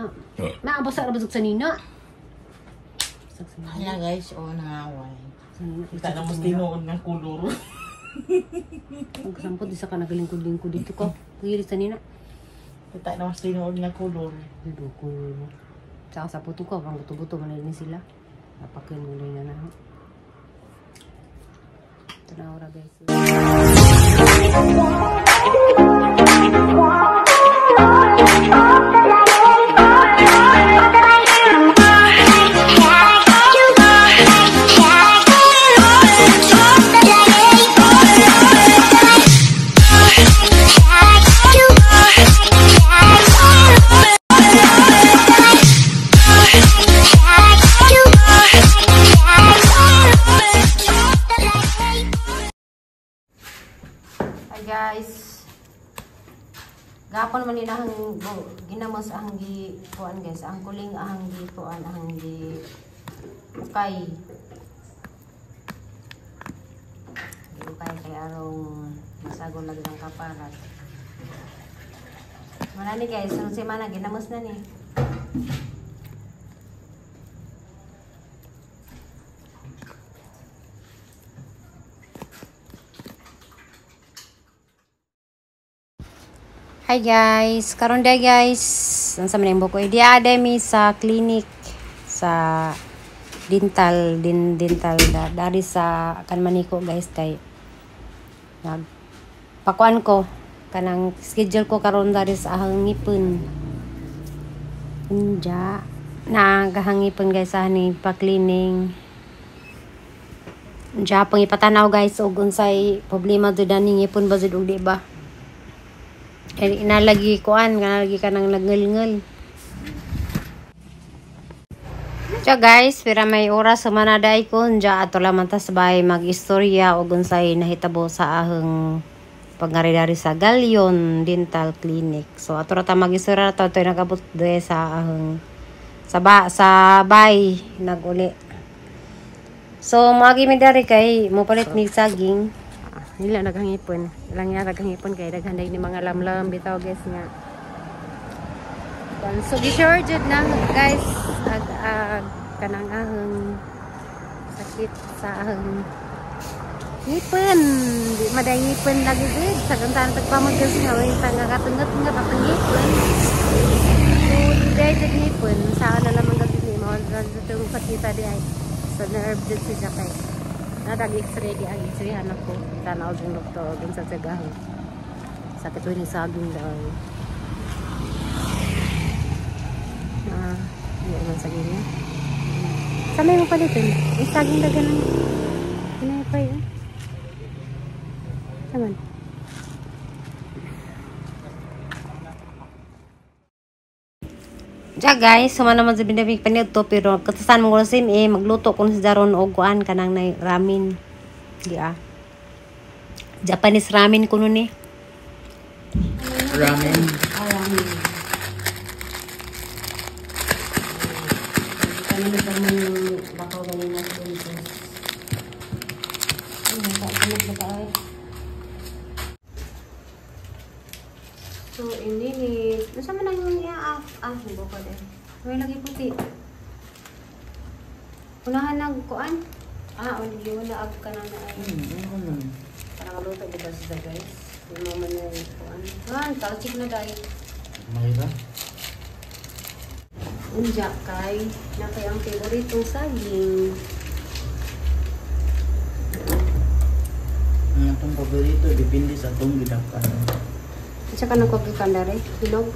na. Maabasa ra busog sa nina. Hala guys, nangaway. Kita na mas tinuod ng kulor. Ang kasampot, isa ka nagalingkod-lingkod dito ko. Kuhilis sa nina. Kita na mas tinuod ng kulor. Dukol mo. Saka sa puto ko, pang buto-buto manilin sila. Napakin mo rin na na. Ito na ora guys. Guys, gapon man inahang ginamos ang gi kuan guys, ang kuling ang gi kuan ang gi ukay. Ukay kay arong masagol lagi ng kaparat. Mana ni guys, sunod semana ginamos na ni. Hi guys, karon day guys, unsa man imbo ko idi ada mi sa clinic sa dental dari sa kan maniko guys kay pakuan ko kanang schedule ko karon dari sa ahang ngipon. Inja na gahangipon guys sa ni pa cleaning. Inja pang ipatanaw guys og unsay problema do dani ngipon ba jud og di ba? Inalagi kuan, kanalagi ka ng nagngel-ngel. So guys, pira may oras sa manaday ko, nja ato lamang ta sabay mag-istorya o gunsay nahitabo sa ahang pagngari-dari sa Galion Dental Clinic. So ato ra ta mag-istorya ta ito nagabot de sa ahang sa bay naguli. So magi mi dari kay mo palit mig saging. Nila naghangipon. Ilang nga naghangipon kay daghanday ni mga lamlam bitaw guys nga. So gi-sure jud na guys kanang ahang sakit sa ahang ngipon. Di maday ngipon lagi gud sa kantan pagpamagkas nga way tanga katungot-tungot ang ngipon. So day jud ngipon sa ana lamang gud ni mo jud sakita di ay. So nerve jud siya kay natag x-ray di ang x-ray anak ko tanaw ng doktor dun sa tagahon sakit ko ni saging daw hindi man saging niya sa may mo palitin saging daga lang pinaypay saman ja guys, suma naman sa binabig panito pero katasan mo ko sim magluto ko sa daron og kuan kanang na ramen. Di Japanese ramen kuno ni. Ramen. Ramen. Kanang naman bakaw galing na sa ito. So, ini nih. Masa man ang iya hindi ko din. May lagi puti. Unahan nagkuan. Hindi mo na ka na na ay. Parang kaluto diba sa guys. Hindi mo man na kuan. Talchik na dahil. Mayra? Unja kay. Na kay ang favoritong saging. Ang itong paborito, depende sa itong gidakan. Isa ka nagkwakikan na rin? Hinog?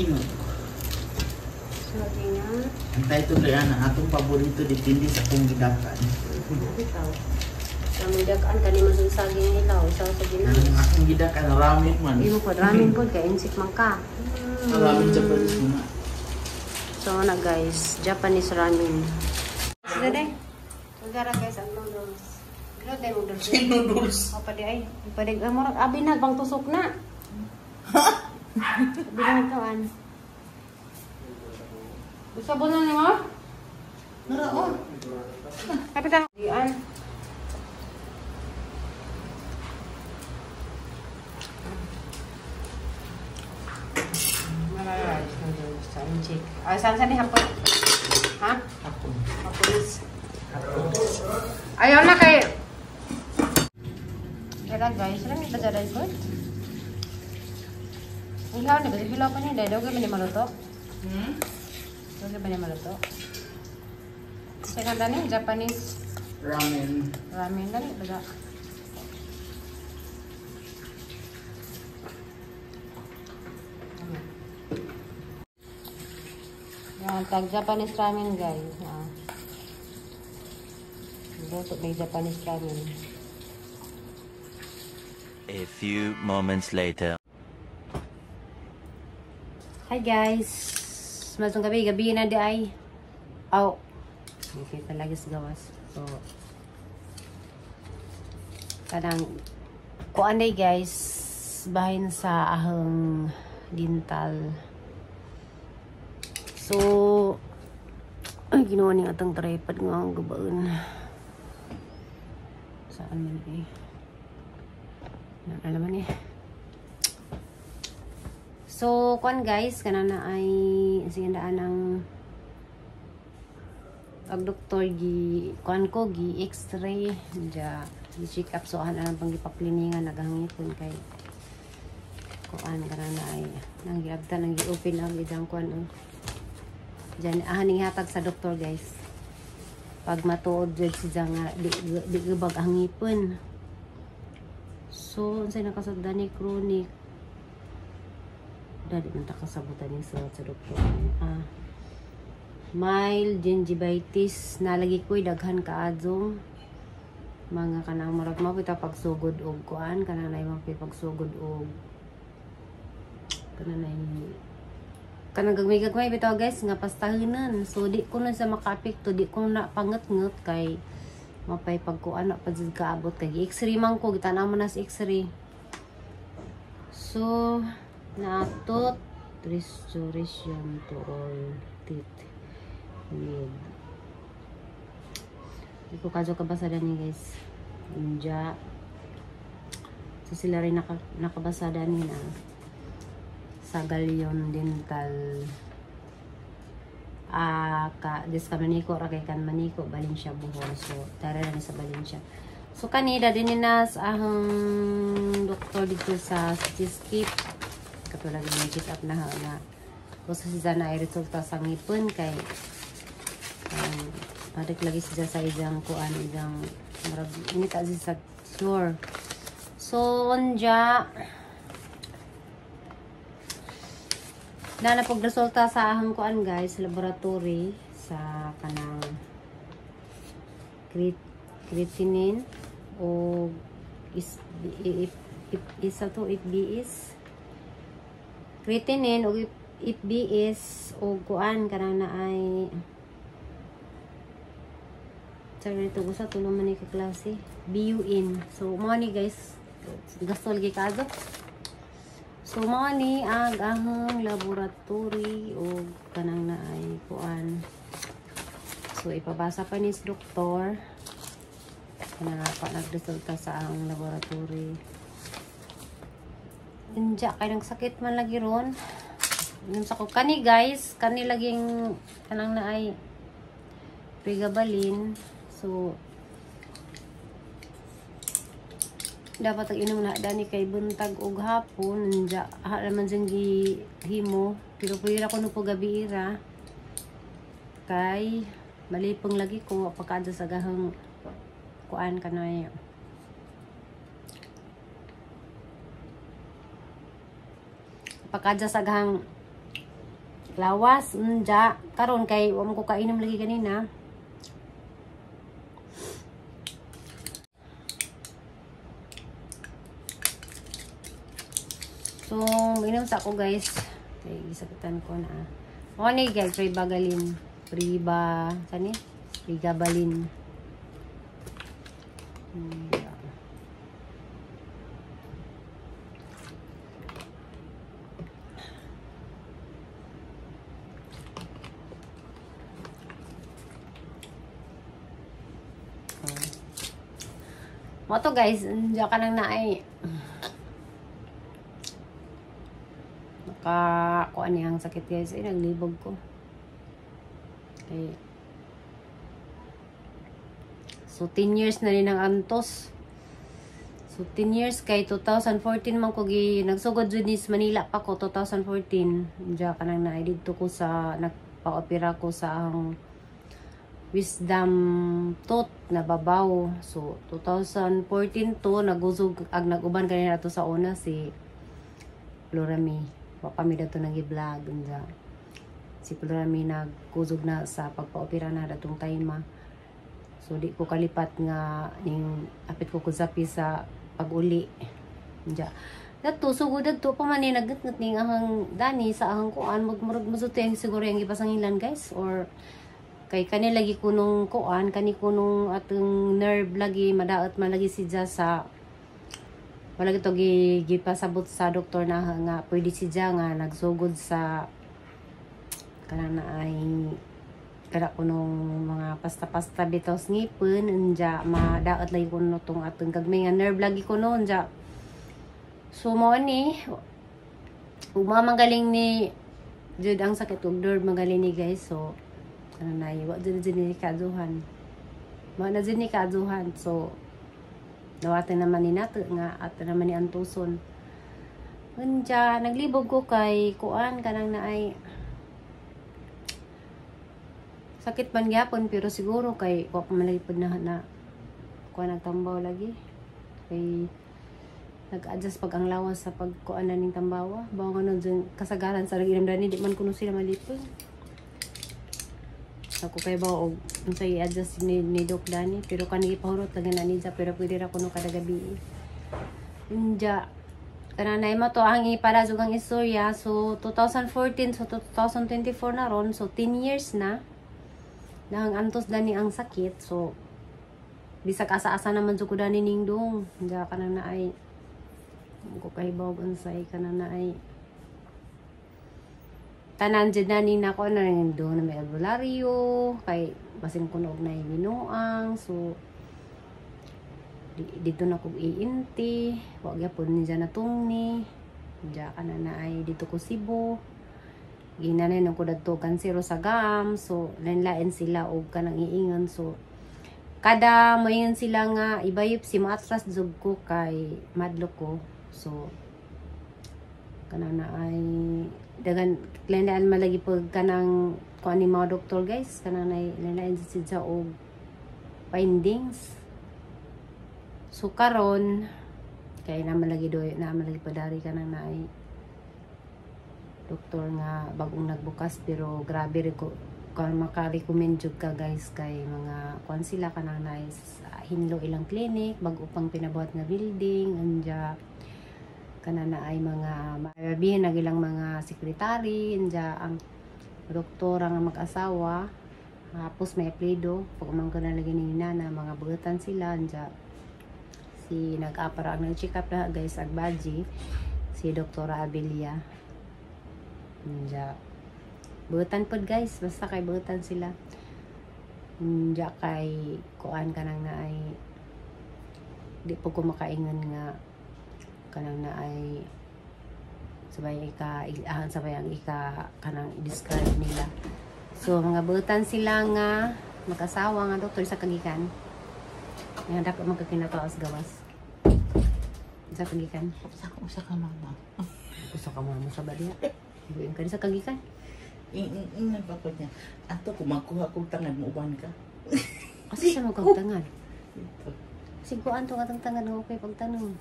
Inog. Saging nga. Ang title kaya na atong paborito, depende sa itong gidakan. Ikaw. Sa may dakaan ka ni masang saging nga ilaw. Isa sa ginang. Ang akong gidakan, ramen man. Imo po, ramen po. Kaya insik man ka. Ramen Japanese muna. So na guys, Japanese ramen. Sige de. Magara guys ang noodles. Ano tayo noodles? Noodles. O pwede ay. Pwede abi na bang tusok na. Abi na kawan. Gusto mo na mo? Naraon. Kapitan. Diyan. Malayas noodles. check. Ay, saan ni hapon? Ha? Hapon. Haponis. Ayaw na kay... Kaya guys, alam niyo ba dyan ko? Ihaw ni ba? Hilaw pa niya. Daw gawin ni maluto. Daw gawin ni maluto. Siya ganda ni Japanese. Ramen. Ramen dali ba? Yan, tag Japanese ramen guys. Luto may Japanese ramen. A few moments later. Hi guys. Masong gabi na di ay. Aw. Okay, talaga sa gawas. So, kadang kuan day guys, bahin sa ahong dental. So, ay ginawa niya atang tripod nga ang gabaon. Saan man eh? Alam mo niya. So, kuan guys, kanana ay singandaan ng ang doktor gi kuan ko gi x-ray ja gi check up so ana pang gipapliningan naghangipon kay kuan kanana ay nang giabtan nang gi-open ang idang kuan diyan ahaning hatag sa doktor guys pag matuod jud siya nga di gabag ang ngipon. So unsay nakasabdan ni chronic dali man ta kasabutan ni sa doktor mild gingivitis nalagi ko'y daghan kaadzong mga kanang marag mapita pagsugod og kuan kanang nay mapita pagsugod og kanang gagmay bitaw guys nga pastahonan so di ko na sa makaapekto di ko na panget-nget kay mapay pagkuan na pad kaabot kay x-ray man ko gitanaw man na sa x-ray so natot restoration to all teeth. Hindi ko kaso kabasada niya guys. Inja. So sila rin nakabasada niya na sa Galion Dental. Maniko rakay kan maniko balin siya buhon. So tara na sa balin siya. So kanida din na sa ahong doktor dito sa Cityscape. Katulad ng check up na kasi siya na ay resulta sa ngipon kay padik lagi siya sa idang kuan idang marag ini ta sa sure. So unja na pag resulta sa ahang kuan guys laboratory sa kanang creatinine o isa to FBS creatinine o FBS o kuan kanang na ay sabi nito gusto tulong man ni kaklase BUN so mga ni guys gastol gi kaado so mga ni ang ahong laboratory o kanang na ay kuan so ipabasa pa ni sa doktor kanang pa nagresulta sa ang laboratory inja kay nang sakit man lagi ron yun sa ko kani guys kani laging kanang na ay pregabalin so dapat ang inom na dani kay buntag og hapon nja naman dyan gihimo pero pwera ko no po gabi ira kay malipong lagi ko pagkada sa gahang kuan kanay pagkada sa gahang lawas nja karon kay wa mo ko kainom lagi kanina. So, minom sa ako guys. Okay, isakitan ko na. O ni guys, pregabalin. Sani? Pregabalin. Mo to guys, diyan ka nang naay. kuan niya ang sakit guys. Ay, naglibog ko. Okay. So, 10 years na rin ang antos. So, 10 years kay 2014 man ko nagsugod dun is Manila pa ko, 2014. Diya ka nang dito ko sa, nagpa-opera ko sa ang wisdom tooth na babaw. So, 2014 to, nag-uban kanina to sa una si Florami. Kami dato nag-i-vlog. Si Florami nag-kusog na sa pagpa-opera na datong time. So, di ko kalipat nga ning apit ko kuzapi sa pag-uli. Dato, sugod dato pa man nagnat ning ahang dani sa ahang kuan. Magmurag masuto yung siguro yung ipasangilan guys. Or kay kani lagi kunong kuan, kani kunong atong nerve lagi, madaot man lagi si sa wala ito gipasabot sa doktor na nga pwede si nga nagsugod sa kanang na ay kada kunong mga pasta-pasta bitaw ngipon unja madaot lagi kuno tong atong gagmay nga nerve lagi kuno unja. So mo ni umamagaling ni jud ang sakit ug nerve magaling ni guys. So ano na iwa dyan ni kaduhan. Mga na dyan ni kaduhan. So, nawatan naman ni nato nga at naman ni Antuson. Ngunja, naglibog ko kay kuan kanang na ay sakit man gyapon pero siguro kay wa pa malagipod na kuan nagtambaw lagi. Kay nag-adjust pag ang lawas sa pagkuan na ning tambawa. Bawa nga dyan kasagaran sa nag-inamdani di man kuno sila malipod. Ako kay ba og unsay i-adjust ni Doc Dani pero kanigi pahurot lang na ninja pero pwede ra kuno kada gabi. Inja kananay mo to ang ipara jugang istorya. So 2014 so 2024 na ron, so 10 years na nang antos dani ang sakit. So bisag asa-asa naman jud ko dani ningdong. Inja kanang naay ko kay ba og unsay kanang naay tanan dyan na ni nako na rin doon na may albularyo kay basin ko na og na binuang. So dito na ko iinti wag yapon ni dyan na tungni dyan ka na ay dito ko Cebu ginanay nang ko dadto kansero sa gam. So lain-lain sila og kanang iingon. So kada mayon sila nga ibayip si matras jud ko kay madlo ko. So kanang na ay dagan lain-lain malagi pag kanang kuan ni mga doktor guys kanang lain-lain sa og findings. So karon kay naman lagi padari kanang naay doktor nga bagong nagbukas pero grabe rin ko kung maka-recommend jud ka guys kay mga kuan sila kanang nice hinlo ilang clinic bago pang pinabuhat nga building anja kana na ay mga mabihin na ilang mga sekretary anja ang doktor nga mag-asawa tapos may apelyido pag umang ko na lagi ni nana mga buhatan sila anja si nag-apara ang check up na guys agbaji si Dr. Abelia anja buhatan pod guys basta kay buhatan sila anja kay kuan kanang na ay di po ko makaingon nga kanang na ay sabay sabay ang kanang describe nila. So mga butan sila nga mag-asawa nga doktor sa kagikan nga dapat magkakinataos gawas sa kagikan Usa ka mama. usa ka mama sa badia buin ka sa kagikan Ingnan pa ko niya. Ato kumakuha kong tangan mo uban ka. kasi sa magkagtangan siguan to nga tangan nga okay pagtanong.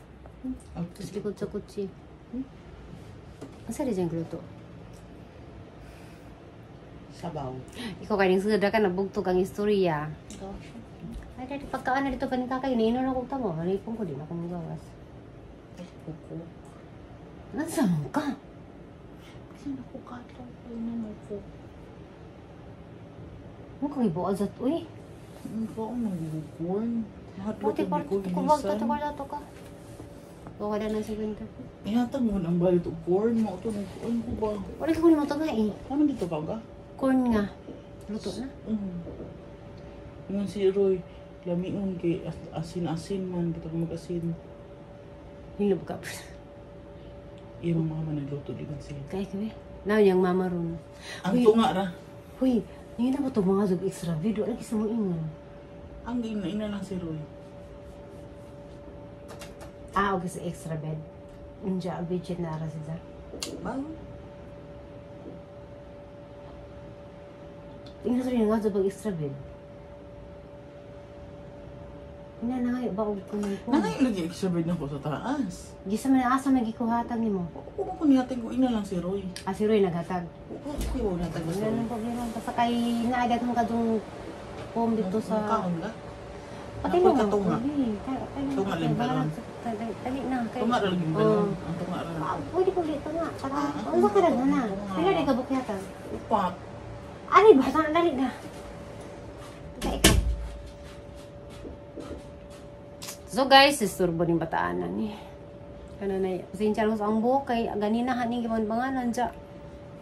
Tapos likod sa kutsi. Asa rin dyan kluto? Sabaw. Ikaw kayo suda ka nabugtog ang istorya. Ay, dati pagkaan na dito ganing kakay, iniinom na kong tamo. Halipong ko din ako magawas. Kuko. Nasaan ka? Kasi nakukatong ko yun ako. Ano kang ibual sa uy? Ano ba ako nagbukuan? Buti parang kubag ka to ka. Okay na ng 70. Ihatag mo ang bayot o corn mo. Ito nagkuan ko ba? Wala ka kunin mo ito nga eh. Ano dito ba ka? Corn nga. Luto na. Yung si Roy, lamiun kay asin-asin man. Kita ko mag-asin. Hilog ka. Iyang mga nagluto di ba siya? Kaya kami. Now yung mama ron. Ang Uy. tunga ra. Huy, yun na ba ito mga zog extra video? Lagi sa mo ingon. Ang ina lang si Roy. Okay sa extra bed. Unja, budget na ara siya. Bago. Tingnan sa rin nga sa pag extra bed. Nanay ba og kunin ko? Nanay lagi sabihin na ko sa taas. Gisa man asa magikuhatag nimo. Kung ko nihatag ko ina lang si Roy. Si Roy naghatag. Ko yung natag ko si Wala Roy. nang problema basta kay naadat mo kadung home dito sa Kaon ka? pati Nakoy mo ka tunga. Tunga lang balon. Dali na kay. Tunga ra lagi balon. Ang tunga ra. Pwede ko dito nga. Para ano ka na na. Pila di ka bukyatan. Upat. Ani ba sana dali na. Kay ka. So guys, isturbo ning bataanan ni. Kana na pasensya lang sa ang buhok kay ganina haning gimon banganan dya.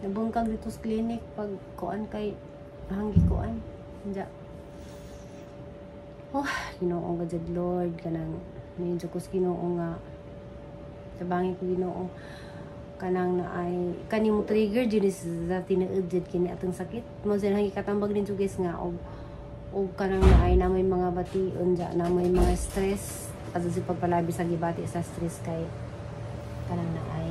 Nabungkag dito sa clinic pag kuan kay hanggi kuan. Dya. Oh, Ginoo nga jud Lord kanang medyo kus Ginoo nga tabangi ko Ginoo kanang naay kani mo trigger jud sa tinuod jud kini atong sakit. Mo sa hangi katambag din jud guys nga og kanang naay na may mga bation dya na may mga stress kasi si pagpalabi sa gibati sa stress kay kanang naay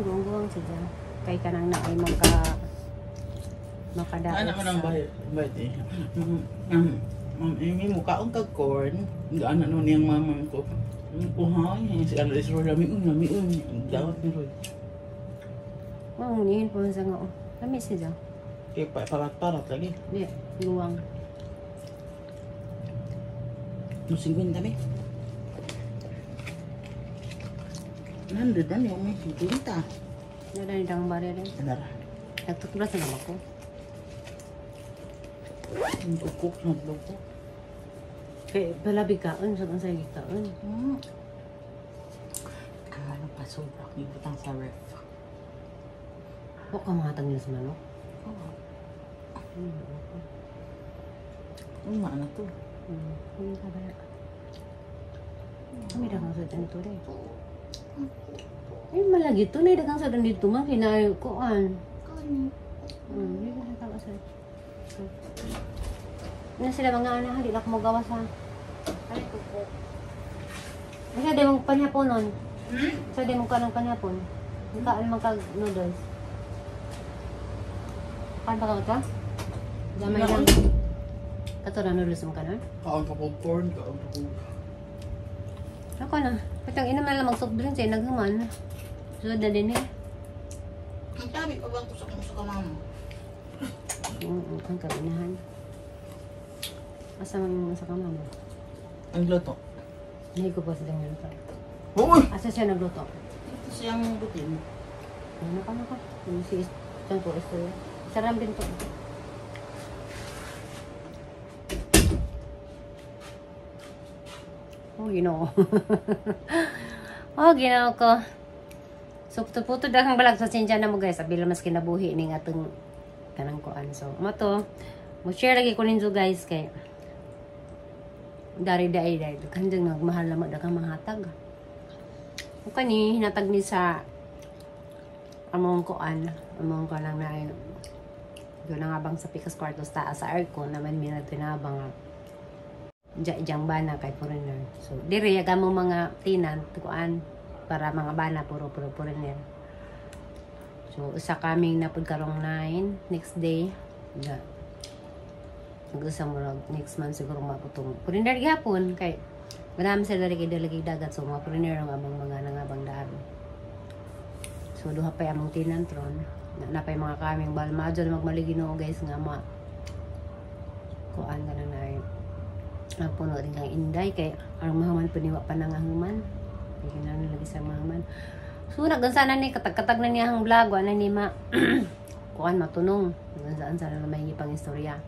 gonggong siya kay kanang naay makadaot Anak man ang bayad eh. Ini muka ang kagkorn. Gaan na nun yung mamang ko. Kuhay, si Alo Isro lamiun. Dawat ni Roy. nihin po sa nga kami siya Kaya parat-parat lagi. di luwang Musingin kami. Nandun na yung may pinta. nadali dang bare rin Anara. nagtuklas na naman ko Ang tukok na loko. kay palabig kaon sa kansa kaon Ano pa sobra. Ibutang sa ref. o kamatang nila sa manok Ang maana to. Kami ka ba? Kami dagang sa dito rin. Ay, malagi to. Dagang sa dito man. Kinayo ko, hindi ka natawa sa... Ano sila mga anak, hindi ako magawa sa... Ay, kuko. Ay, di mong panhapon nun. Sa di mong kanang panhapon. Hindi ka alam magka-noodles. Kan ba ka? Gamay lang. Kato na noodles mo ka na? Kaon ka popcorn, kaon ka popcorn. Ako na. Patang ina man lang mag-soft drinks eh. Naghuman. Sunod na din eh. Ang tabi pa ba ito sa kamama? Ang kainahan. Asa man sa kama mo? Ang luto. Hindi ko pa silang nilito. Uy! Asa siya nagluto? Ito siyang butin. Ano ka? Si isang po ito. Sarang din to. Oh, Ginoo. Oh, Ginoo ko. So, puto dagang balag sa sinsya na mo guys. Abila mas kinabuhi ning atong kanang kuan. So, mato. Mo-share lagi ko ninyo guys kay dari-dari. Kanjang nagmahal na dagang mahatag. O kani, hinatag ni sa among kuan. Among ko lang na doon nga bang sa Picas Quartos taas sa aircon naman may natinabang Diyang bana kay foreigner. So, dire yaga mo mga tinan, tukuan, para mga bana, puro foreigner. So, usa kaming napod karong 9, next day, mag-usa mo next month siguro maputong. Foreigner gihapon, kay marami sila rin kay dagat, so mga foreigner ang amang mga nangabang daan. So, duha pa among tinan tron, napay mga kaming balmadyo na magmaligino guys nga kuan ka na yun. Ang puno rin kang inday kay ang mahaman paniwa pa nang ahuman kaya na lagi sa mahaman so nagdansana ni katag-katag na niya ang vlog wala ni kuan matunong nagdansana na may pang istorya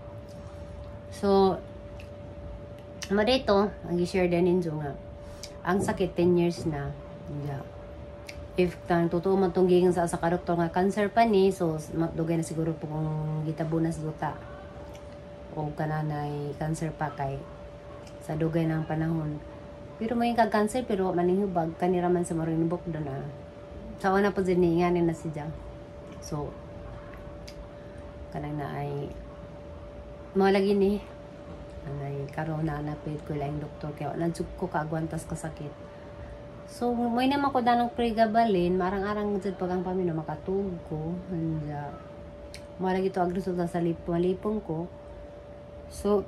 so dito ang i-share din ninyo nga ang sakit 10 years na if totoo man itong giging sa kadoktor nga cancer pa ni so dugay na siguro po kung gitabunas duta o kananay cancer pa kay sa dugay ng panahon. Pero may kag-cancer pero manihubag kanira man sa marinubok doon Sa una po zininganin na siya. So, kanang na ay mo lagi ni anay karon na napit ko lang doktor kaya wala ko kaagwantas ka sakit. So may naman ko danang pregabalin marang-arang jud pag ang pamino makatug ko anja mo lagi to ag resulta sa lipong ko. So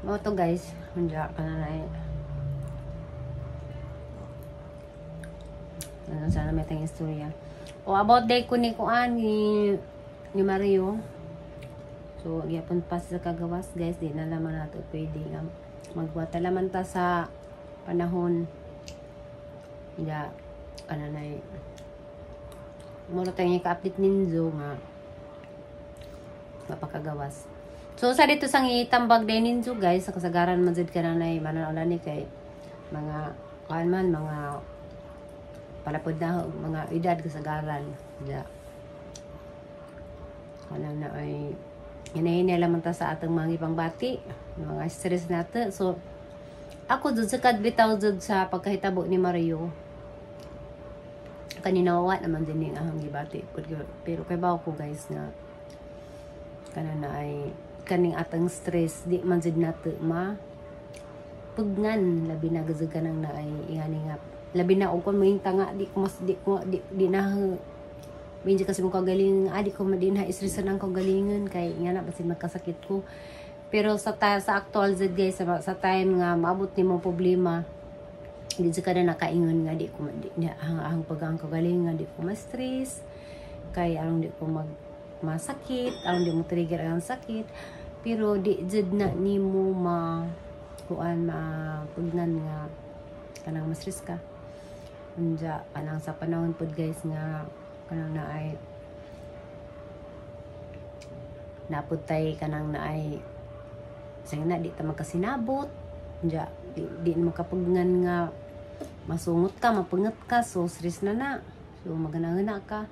mo to guys anja kanay ano sana may tayong istorya. O about day ko ni kuan ni Mario. So gyapon pa sa kagawas guys, di na naman nato pwede nga magwata laman ta sa panahon. Ya kananay. Mura tayo ka-update ninyo nga mapakagawas. So sa dito sang itambag din ninyo guys, sa kasagaran man jud kananay mananaw ni kay mga kuan man mga palapod na mga edad kasagaran. Ya. Kanang na ay hinahinay lamang ta sa atong mga ipangbati, mga stress nato. So ako dun sa kadbitaw dun sa pagkahitabo ni Mario. Kanina wa naman din yung ahang gibati. Pero kay bawo ko guys nga kanang na ay kaning atang stress di man jud nato pugnan labi na gazug kanang na ay ingani nga labi na og kon maing tanga di na medyo kasi mo kagaling di ko madin ha istresan ang kagalingan kay nga na basin magkasakit ko. Pero sa actual z guys sa time nga maabot nimo problema di sa kada nakaingon nga di ko ang pagang kagalingan di ko ma-stress kay aron di ko masakit aron di mo trigger ang sakit pero di jud na nimo kuan mapugnan nga kanang ma-stress ka. Anja kanang sa panahon pod guys nga kanang naay naputay kanang naay sige na di ta magkasinabot anja di makapugnan nga masungot ka mapungot ka so stress na so maganangana ka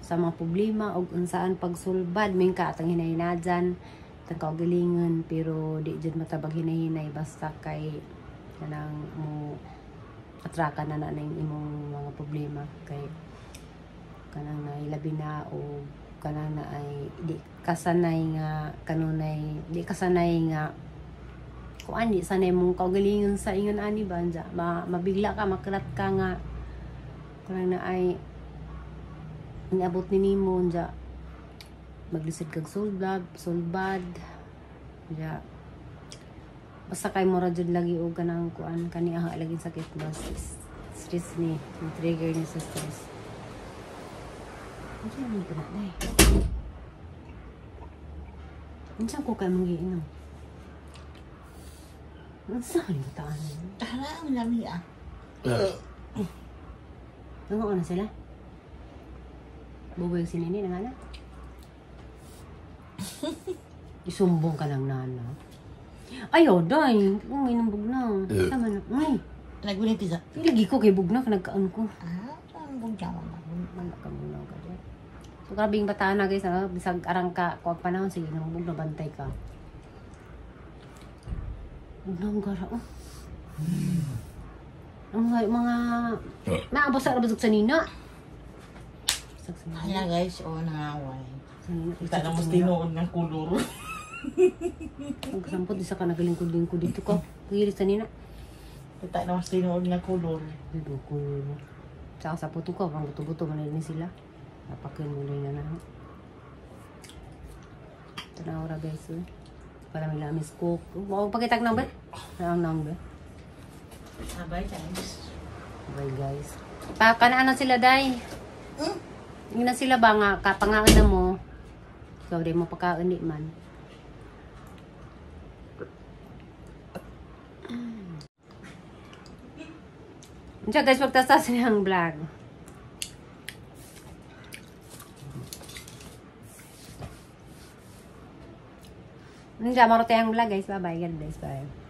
sa mga problema og unsaan pagsulbad min ka atang hinahinadyan tang kaugalingon pero di jud matabag hinahinay basta kay kanang mo atraka na ning imong mga problema kay kanang nailabi na o kanang na ay di kasanay nga kanunay di kasanay nga kuan di sanay mong kaugalingon sa ingon ani ba anja mabigla ka makrat ka nga kanang na ay niabot ni nimo anja maglisod kag sulbad anja basta kay mura jud lagi og kanang kuan kani aha lagi sakit bas stress ni trigger ni sa stress. Ano yung mga dai? Unsa ko kay mong giinom? Unsa ni taan? Tara ang lami ah. Ano na sila? Buboy si Nini na nga. Isumbong ka lang nana. Ayaw, day. Uminom bugna. Tama na. Ay. Nagbunin pizza. Ilagi ko kay bugna. Nagkaan ko. Ang bugna mo na. Wala ka muna ka dyan. So, karabing bataan na guys. Bisag arang ka. Kung panahon, sige nang bugna. Bantay ka. Bugna ang gara. Ang mga... Naabasa na basag sa nina. Hala guys, nangaway. Kita na mas tinuod ng kulor. Pagkasampot, isa ka nagalingkod-lingkod dito ko. Kagili sa nina. Kita na mas tinuod ng kulor. Dudukol. Saka sa puto ko, pang buto-buto, manilin sila. Napakin mo na na. Ito na ora guys. Para may lamis ko. Huwag pagkitag nang ba? Nang ba? Bye guys. Bye guys. Kanaan na sila, day. Hindi na sila ba nga, kapangaan na mo. Ikaw, day mo pagkaan di man. So guys, pagtastas niyang vlog. Hindi, marote ang vlog guys. Bye-bye. God bless. Bye.